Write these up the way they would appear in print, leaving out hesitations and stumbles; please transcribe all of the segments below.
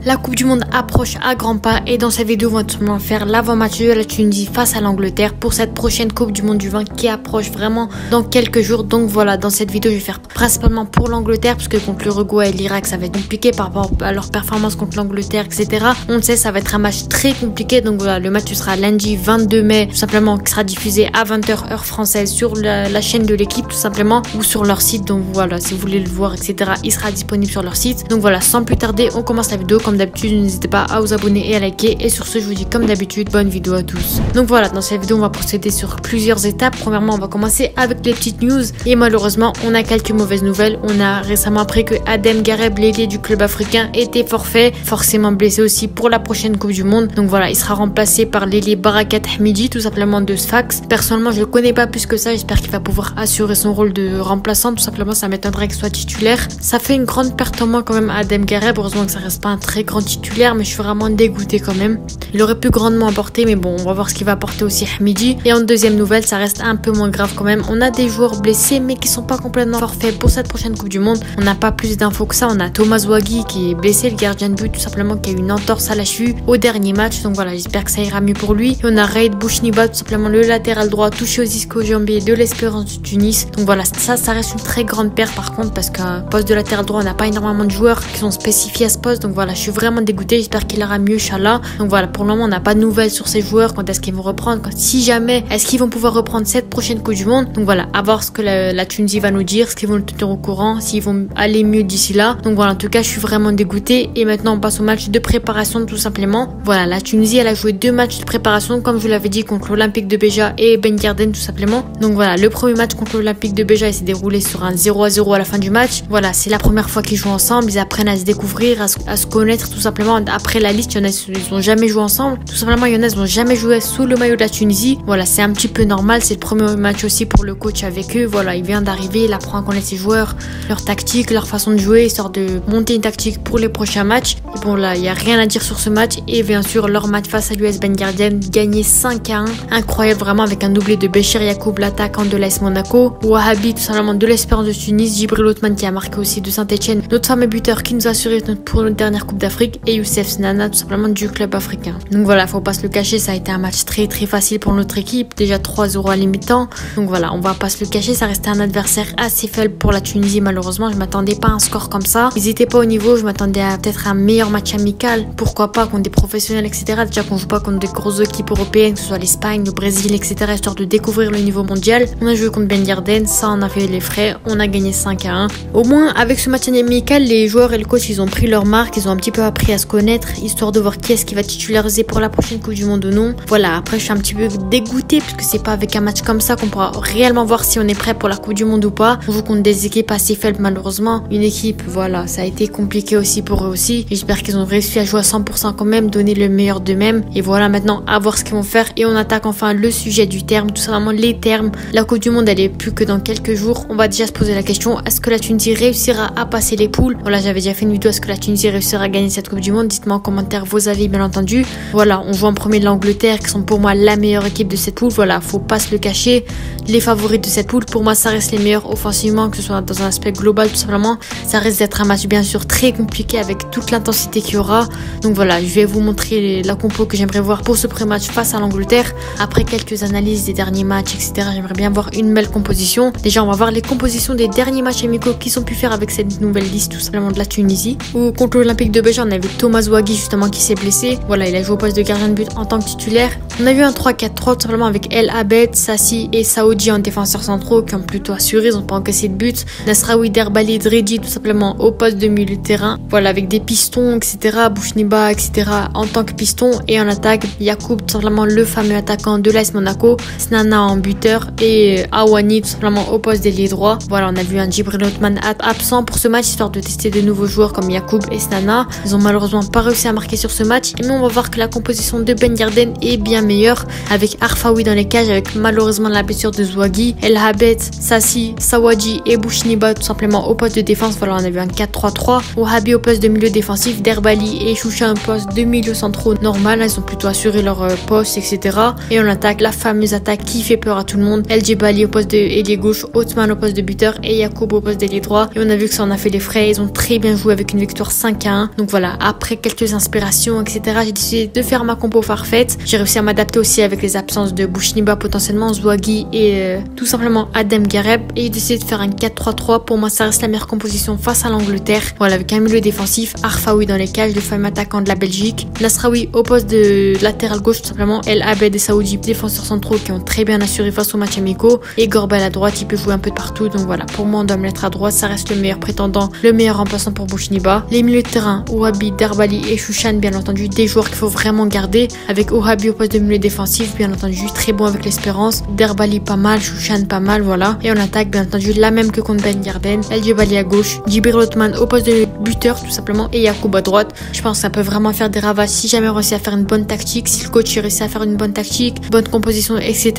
La Coupe du Monde approche à grands pas et dans cette vidéo, on va tout simplement faire l'avant-match de la Tunisie face à l'Angleterre pour cette prochaine Coupe du Monde du vin qui approche vraiment dans quelques jours. Donc voilà, dans cette vidéo, je vais faire principalement pour l'Angleterre parce que contre l'Uruguay et l'Irak, ça va être compliqué par rapport à leur performance contre l'Angleterre, etc. On le sait, ça va être un match très compliqué. Donc voilà, le match sera lundi 22 mai, tout simplement, qui sera diffusé à 20h heure française sur la chaîne de l'équipe, tout simplement, ou sur leur site. Donc voilà, si vous voulez le voir, etc., il sera disponible sur leur site. Donc voilà, sans plus tarder, on commence la vidéo. Comme d'habitude, n'hésitez pas à vous abonner et à liker. Et sur ce, je vous dis comme d'habitude, bonne vidéo à tous. Donc voilà, dans cette vidéo, on va procéder sur plusieurs étapes. Premièrement, on va commencer avec les petites news. Et malheureusement, on a quelques mauvaises nouvelles. On a récemment appris que Adem Gareb, l'ailier du club africain, était forfait, forcément blessé aussi pour la prochaine Coupe du Monde. Donc voilà, il sera remplacé par l'ailier Barakat Hamidi, tout simplement de Sfax. Personnellement, je le connais pas plus que ça. J'espère qu'il va pouvoir assurer son rôle de remplaçant. Tout simplement, ça m'étonnerait qu'il soit titulaire. Ça fait une grande perte en moins quand même à Adem Gareb. Heureusement que ça reste pas un très grand titulaire, mais je suis vraiment dégoûtée quand même. Il aurait pu grandement apporter, mais bon, on va voir ce qu'il va apporter aussi Hamidi. Et en deuxième nouvelle, ça reste un peu moins grave quand même. On a des joueurs blessés, mais qui sont pas complètement forfaits pour cette prochaine Coupe du Monde. On n'a pas plus d'infos que ça. On a Thomas Waghi qui est blessé, le gardien de but, tout simplement, qui a eu une entorse à la cheville au dernier match. Donc voilà, j'espère que ça ira mieux pour lui. Et on a Raid Bouchniba, tout simplement le latéral droit, touché aux ischio-jambiers de l'Espérance de Tunis. Donc voilà, ça reste une très grande perte par contre, parce qu'un poste de latéral droit, on n'a pas énormément de joueurs qui sont spécifiés à ce poste. Donc voilà, je suis vraiment dégoûtée. J'espère qu'il ira mieux, Inch'Allah. Donc voilà, pour le moment, on n'a pas de nouvelles sur ces joueurs. Quand est-ce qu'ils vont reprendre? Si jamais, est-ce qu'ils vont pouvoir reprendre cette prochaine Coupe du Monde? Donc voilà, à voir ce que la Tunisie va nous dire, ce qu'ils vont nous tenir au courant, s'ils vont aller mieux d'ici là. Donc voilà, en tout cas, je suis vraiment dégoûtée. Et maintenant, on passe au match de préparation, tout simplement. Voilà, la Tunisie, elle a joué 2 matchs de préparation, comme je vous l'avais dit, contre l'Olympique de Béja et Ben Yarden, tout simplement. Donc voilà, le premier match contre l'Olympique de Béja, il s'est déroulé sur un 0-0 à la fin du match. Voilà, c'est la première fois qu'ils jouent ensemble. Ils apprennent à se découvrir, à se connaître, tout simplement. Après la liste, il y en a, ils ont jamais joué ensemble. Tout simplement, il y en a, ils ont jamais joué sous le maillot de la Tunisie. Voilà, c'est un petit peu normal. C'est le premier match aussi pour le coach avec eux. Voilà, il vient d'arriver, il apprend à connaître ses joueurs, leur tactique, leur façon de jouer, histoire de monter une tactique pour les prochains matchs. Et bon, là, il n'y a rien à dire sur ce match. Et bien sûr, leur match face à l'US Ben Yarden, gagné 5-1. Incroyable, vraiment, avec un doublé de Béchir Yacoub, l'attaquant de l'AS Monaco. Wahabi, tout simplement de l'Espérance de Tunis. Djibril Othman qui a marqué aussi de Saint-Etienne. Notre fameux buteur qui nous a assuré pour notre dernière Coupe d'Afrique. Et Youssef Snana, tout simplement du club africain. Donc voilà, faut pas se le cacher, ça a été un match très facile pour notre équipe. Déjà 3-0 à mi-temps. Donc voilà, on va pas se le cacher, ça restait un adversaire assez faible pour la Tunisie, malheureusement. Je m'attendais pas à un score comme ça. Ils étaient pas au niveau, je m'attendais à peut-être un meilleur match amical. Pourquoi pas contre des professionnels, etc. Déjà qu'on joue pas contre des grosses équipes européennes, que ce soit l'Espagne, le Brésil, etc. Histoire de découvrir le niveau mondial. On a joué contre Ben Yarden, ça on a fait les frais. On a gagné 5-1. Au moins, avec ce match amical, les joueurs et le coach, ils ont pris leur marque, ils ont un petit peu appris à se connaître, histoire de voir qui est-ce qui va titulariser pour la prochaine Coupe du Monde ou non. Voilà, après je suis un petit peu dégoûtée parce que c'est pas avec un match comme ça qu'on pourra réellement voir si on est prêt pour la Coupe du Monde ou pas. On joue contre des équipes assez faibles malheureusement. Une équipe, voilà, ça a été compliqué aussi pour eux aussi. J'espère qu'ils ont réussi à jouer à 100% quand même, donner le meilleur d'eux-mêmes. Et voilà, maintenant à voir ce qu'ils vont faire. Et on attaque enfin le sujet du terme, tout simplement les termes. La Coupe du Monde, elle est plus que dans quelques jours. On va déjà se poser la question, est-ce que la Tunisie réussira à passer les poules? Voilà, j'avais déjà fait une vidéo, est-ce que la Tunisie réussira à gagner cette Coupe du Monde? Dites-moi en commentaire vos avis, bien entendu. Voilà, on joue en premier de l'Angleterre, qui sont pour moi la meilleure équipe de cette poule. Voilà, faut pas se le cacher. Les favoris de cette poule, pour moi, ça reste les meilleurs offensivement, que ce soit dans un aspect global, tout simplement. Ça risque d'être un match, bien sûr, très compliqué avec toute l'intensité qu'il y aura. Donc voilà, je vais vous montrer la compo que j'aimerais voir pour ce pré-match face à l'Angleterre. Après quelques analyses des derniers matchs, etc., j'aimerais bien voir une belle composition. Déjà, on va voir les compositions des derniers matchs amicaux qu'ils ont pu faire avec cette nouvelle liste, tout simplement de la Tunisie. Ou contre l'Olympique de Béja, on avait Thomas Waghi, justement, qui s'est blessé. Voilà, il a joué au poste de gardien de but en tant que titulaire. On a vu un 3-4-3 tout simplement avec El Abed, Sassi et Saoudi en défenseurs centraux qui ont plutôt assuré, ils n'ont pas encaissé de but. Nasraoui, Derbali, Dredji tout simplement au poste de milieu de terrain. Voilà, avec des pistons, etc. Bouchniba, etc. en tant que piston. Et en attaque, Yacoub, tout simplement le fameux attaquant de l'AS Monaco. Snana en buteur et Awani tout simplement au poste d'ailier droit. Voilà, on a vu un Djibril Othman absent pour ce match, histoire de tester de nouveaux joueurs comme Yacoub et Snana. Ils ont malheureusement pas réussi à marquer sur ce match. Et mais on va voir que la composition de Ben Yarden est bien meilleure, avec Arfaoui dans les cages, avec malheureusement la blessure de Zouaghi, El Habet, Sassi, Sawadji et Bouchniba tout simplement au poste de défense. Voilà, on a vu un 4-3-3. Wahabi au poste de milieu défensif, Derbali et Choucha au poste de milieu centraux normal. Ils ont plutôt assuré leur poste, etc. Et on attaque la fameuse attaque qui fait peur à tout le monde. El Djebali au poste de ailier gauche, Othman au poste de buteur et Yacoub au poste d'ailier droit. Et on a vu que ça en a fait les frais. Ils ont très bien joué avec une victoire 5-1. Donc Donc voilà, après quelques inspirations, etc., j'ai décidé de faire ma compo parfaite. J'ai réussi à m'adapter aussi avec les absences de Bouchniba potentiellement, Zouagui et tout simplement Adem Gareb. Et j'ai décidé de faire un 4-3-3. Pour moi, ça reste la meilleure composition face à l'Angleterre. Voilà, avec un milieu défensif, Arfaoui dans les cages, de fameux attaquants de la Belgique, Nasraoui au poste de latéral gauche tout simplement, El Abed et Saoudi, défenseurs centraux qui ont très bien assuré face aux matchs amicaux, et Gorbel à droite, il peut jouer un peu de partout. Donc voilà, pour moi on doit me mettre à droite, ça reste le meilleur prétendant, le meilleur remplaçant pour Bouchniba. Les milieux de terrain, Ouhabi, Derbali et Chouchan, bien entendu, des joueurs qu'il faut vraiment garder, avec Ouhabi au poste de milieu défensif, bien entendu, très bon avec l'Espérance, Derbali pas mal, Chouchan pas mal, voilà. Et on attaque bien entendu la même que contre Ben Garden, El Djebali à gauche, Djibril Othman au poste de buteur tout simplement, et Yacoub à droite. Je pense que ça peut vraiment faire des ravages si jamais on réussit à faire une bonne tactique, si le coach réussit à faire une bonne tactique, bonne composition, etc.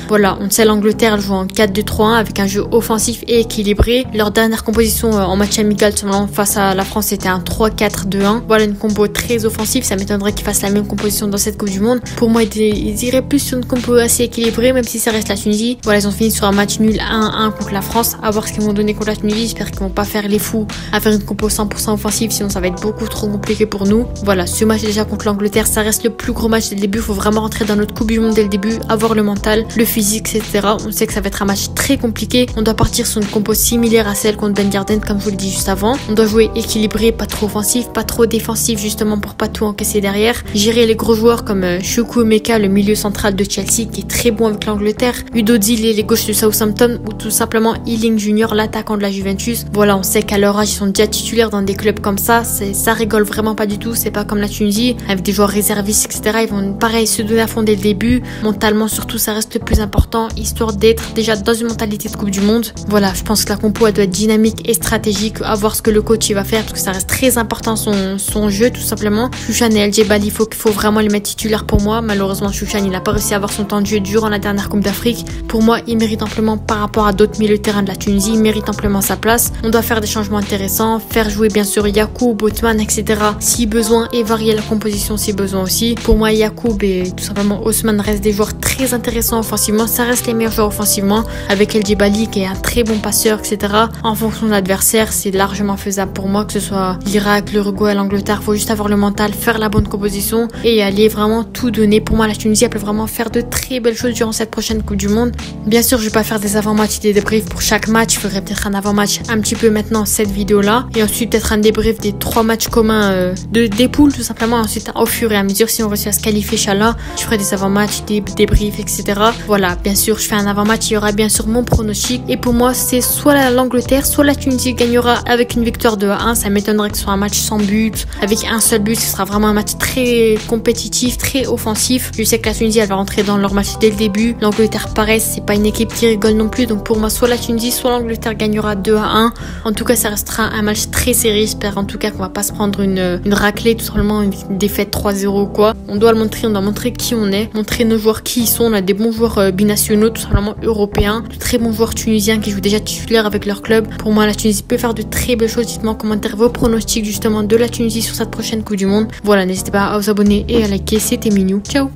Voilà, on sait l'Angleterre joue en 4-2-3-1 avec un jeu offensif et équilibré. Leur dernière composition en match amical face à la France, c'était un 3-4-2-1. Voilà, une compo très offensive, ça m'étonnerait qu'ils fassent la même composition dans cette Coupe du Monde. Pour moi, ils iraient plus sur une compo assez équilibrée, même si ça reste la Tunisie. Voilà, ils ont fini sur un match nul 1-1 contre la France. À voir ce qu'ils vont donner contre la Tunisie. J'espère qu'ils vont pas faire les fous à faire une compo 100% offensive, sinon ça va être beaucoup trop compliqué pour nous. Voilà, ce match déjà contre l'Angleterre, ça reste le plus gros match dès le début. Faut vraiment rentrer dans notre Coupe du Monde dès le début, avoir le mental, le physique, etc. On sait que ça va être un match très compliqué. On doit partir sur une compo similaire à celle contre Ben Garden, comme je vous l'ai dit juste avant. On doit jouer équilibré, pas trop offensif, pas trop défensif, justement pour pas tout encaisser derrière. Gérer les gros joueurs comme Choukou Meka, le milieu central de Chelsea, qui est très bon avec l'Angleterre. Udozil, les gauches de Southampton, ou tout simplement Ealing Junior, l'attaquant de la Juventus. Voilà, on sait qu'à leur âge, ils sont déjà titulaires dans des clubs comme ça. Ça rigole vraiment pas du tout. C'est pas comme la Tunisie, avec des joueurs réservistes, etc. Ils vont pareil se donner à fond dès le début. Mentalement, surtout, ça reste le plus important, histoire d'être déjà dans une mentalité de Coupe du Monde. Voilà, je pense que la compo, elle doit être dynamique et stratégique, à voir ce que le coach il va faire, parce que ça reste très important son jeu, tout simplement. Chouchan et El Djebali, il faut vraiment les mettre titulaires pour moi. Malheureusement, Chouchan, il n'a pas réussi à avoir son temps de jeu durant la dernière Coupe d'Afrique. Pour moi, il mérite amplement, par rapport à d'autres milieux de terrain de la Tunisie, il mérite amplement sa place. On doit faire des changements intéressants, faire jouer bien sûr Yacoub, Othman, etc. si besoin, et varier la composition si besoin aussi. Pour moi, Yacoub et tout simplement Othman restent des joueurs très intéressants offensivement. Ça reste les meilleurs joueurs offensivement, avec El Djebali qui est un très bon passeur, etc. En fonction de l'adversaire, c'est largement faisable pour moi, que ce soit l'Irak, l'Uruguay, l'Angleterre. Faut juste avoir le mental, faire la bonne composition et aller vraiment tout donner. Pour moi, la Tunisie, elle peut vraiment faire de très belles choses durant cette prochaine Coupe du Monde. Bien sûr, je vais pas faire des avant-matchs et des débriefs pour chaque match. Je ferai peut-être un avant-match un petit peu maintenant, cette vidéo-là, et ensuite peut-être un débrief des 3 matchs communs des poules, tout simplement. Ensuite, au fur et à mesure, si on réussit à se qualifier, Inch'Allah, je ferai des avant-matchs, des débriefs, etc. Voilà, bien sûr, je fais un avant-match, il y aura bien sûr mon pronostic. Et pour moi, c'est soit l'Angleterre, soit la Tunisie gagnera avec une victoire 2-1. Ça m'étonnerait que ce soit un match sans but, avec un seul but. Ce sera vraiment un match très compétitif, très offensif. Je sais que la Tunisie, elle va rentrer dans leur match dès le début. L'Angleterre, pareil, c'est pas une équipe qui rigole non plus. Donc pour moi, soit la Tunisie, soit l'Angleterre gagnera 2-1. En tout cas, ça restera un match très serré. J'espère en tout cas qu'on va pas se prendre une raclée, tout simplement une défaite 3-0 ou quoi. On doit le montrer, on doit montrer qui on est, montrer nos joueurs qui ils sont. On a des bons joueurs binationaux, tout simplement européens, de très bons joueurs tunisiens qui jouent déjà titulaires avec leur club. Pour moi, la Tunisie peut faire de très belles choses. Dites-moi en commentaire vos pronostics justement de la Tunisie sur cette prochaine Coupe du Monde. Voilà, n'hésitez pas à vous abonner et à liker. C'était Minou. Ciao.